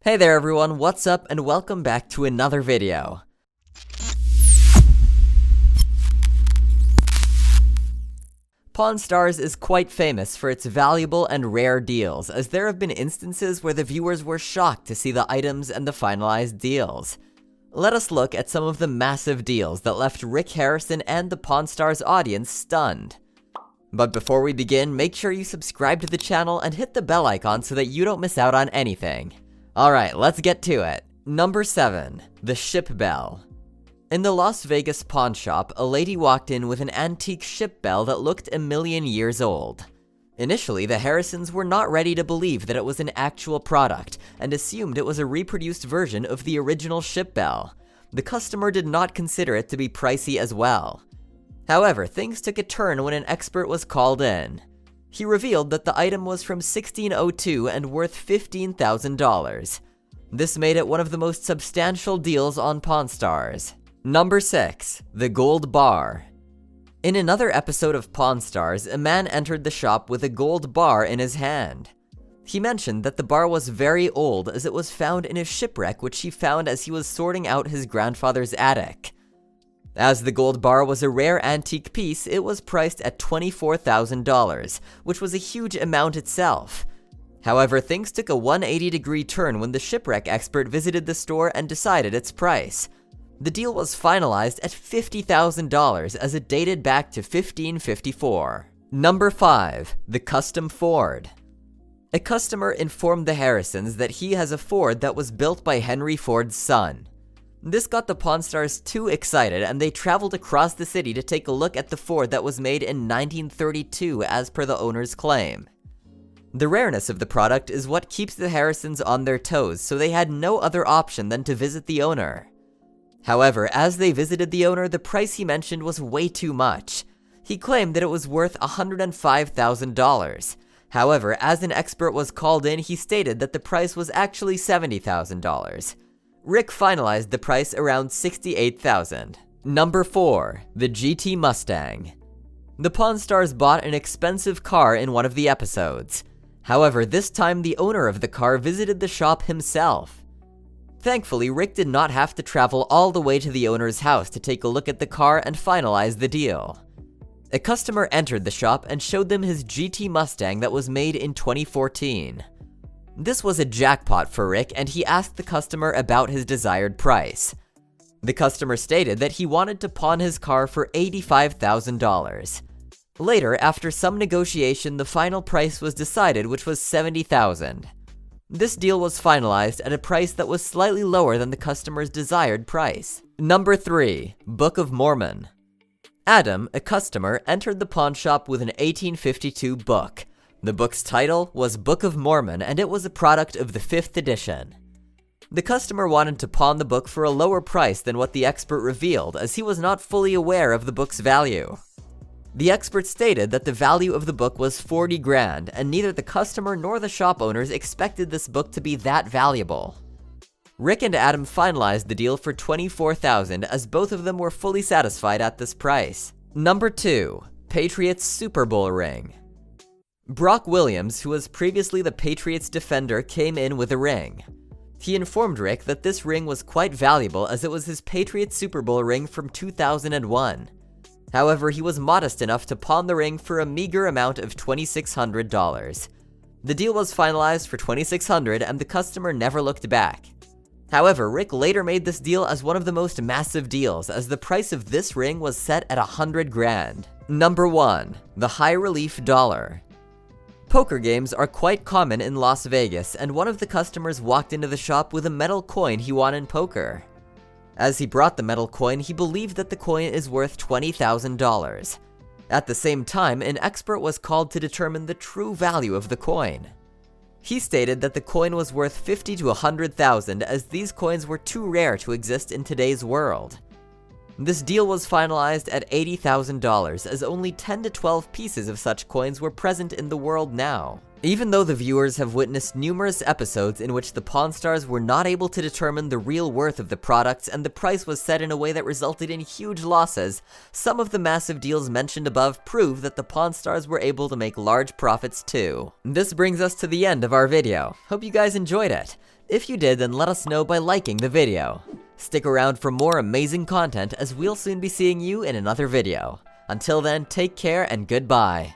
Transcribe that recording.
Hey there everyone, what's up and welcome back to another video. Pawn Stars is quite famous for its valuable and rare deals, as there have been instances where the viewers were shocked to see the items and the finalized deals. Let us look at some of the massive deals that left Rick Harrison and the Pawn Stars audience stunned. But before we begin, make sure you subscribe to the channel and hit the bell icon so that you don't miss out on anything. Alright, let's get to it. Number 7. The Ship Bell. In the Las Vegas pawn shop, a lady walked in with an antique ship bell that looked a million years old. Initially, the Harrisons were not ready to believe that it was an actual product, and assumed it was a reproduced version of the original ship bell. The customer did not consider it to be pricey as well. However, things took a turn when an expert was called in. He revealed that the item was from 1602 and worth $15,000. This made it one of the most substantial deals on Pawn Stars. Number 6. The Gold Bar. In another episode of Pawn Stars, a man entered the shop with a gold bar in his hand. He mentioned that the bar was very old as it was found in a shipwreck which he found as he was sorting out his grandfather's attic. As the gold bar was a rare antique piece, it was priced at $24,000, which was a huge amount itself. However, things took a 180-degree turn when the shipwreck expert visited the store and decided its price. The deal was finalized at $50,000 as it dated back to 1554. Number 5. The Custom Ford. A customer informed the Harrisons that he has a Ford that was built by Henry Ford's son. This got the Pawn Stars too excited, and they traveled across the city to take a look at the Ford that was made in 1932 as per the owner's claim. The rareness of the product is what keeps the Harrisons on their toes, so they had no other option than to visit the owner. However, as they visited the owner, the price he mentioned was way too much. He claimed that it was worth $105,000. However, as an expert was called in, he stated that the price was actually $70,000. Rick finalized the price around $68,000. Number 4. The GT Mustang. The Pawn Stars bought an expensive car in one of the episodes. However, this time the owner of the car visited the shop himself. Thankfully, Rick did not have to travel all the way to the owner's house to take a look at the car and finalize the deal. A customer entered the shop and showed them his GT Mustang that was made in 2014. This was a jackpot for Rick, and he asked the customer about his desired price. The customer stated that he wanted to pawn his car for $85,000. Later, after some negotiation, the final price was decided, which was $70,000. This deal was finalized at a price that was slightly lower than the customer's desired price. Number 3. Book of Mormon. Adam, a customer, entered the pawn shop with an 1852 book. The book's title was Book of Mormon, and it was a product of the 5th edition. The customer wanted to pawn the book for a lower price than what the expert revealed, as he was not fully aware of the book's value. The expert stated that the value of the book was $40,000, and neither the customer nor the shop owners expected this book to be that valuable. Rick and Adam finalized the deal for $24,000, as both of them were fully satisfied at this price. Number 2. Patriots Super Bowl ring. Brock Williams, who was previously the Patriots defender, came in with a ring. He informed Rick that this ring was quite valuable as it was his Patriots Super Bowl ring from 2001. However, he was modest enough to pawn the ring for a meager amount of $2,600. The deal was finalized for $2,600 and the customer never looked back. However, Rick later made this deal as one of the most massive deals, as the price of this ring was set at $100,000. Number 1. The High Relief Dollar. Poker games are quite common in Las Vegas, and one of the customers walked into the shop with a metal coin he won in poker. As he brought the metal coin, he believed that the coin is worth $20,000. At the same time, an expert was called to determine the true value of the coin. He stated that the coin was worth $50,000 to $100,000, as these coins were too rare to exist in today's world. This deal was finalized at $80,000, as only 10 to 12 pieces of such coins were present in the world now. Even though the viewers have witnessed numerous episodes in which the Pawn Stars were not able to determine the real worth of the products and the price was set in a way that resulted in huge losses, some of the massive deals mentioned above prove that the Pawn Stars were able to make large profits too. This brings us to the end of our video. Hope you guys enjoyed it. If you did, then let us know by liking the video. Stick around for more amazing content as we'll soon be seeing you in another video. Until then, take care and goodbye.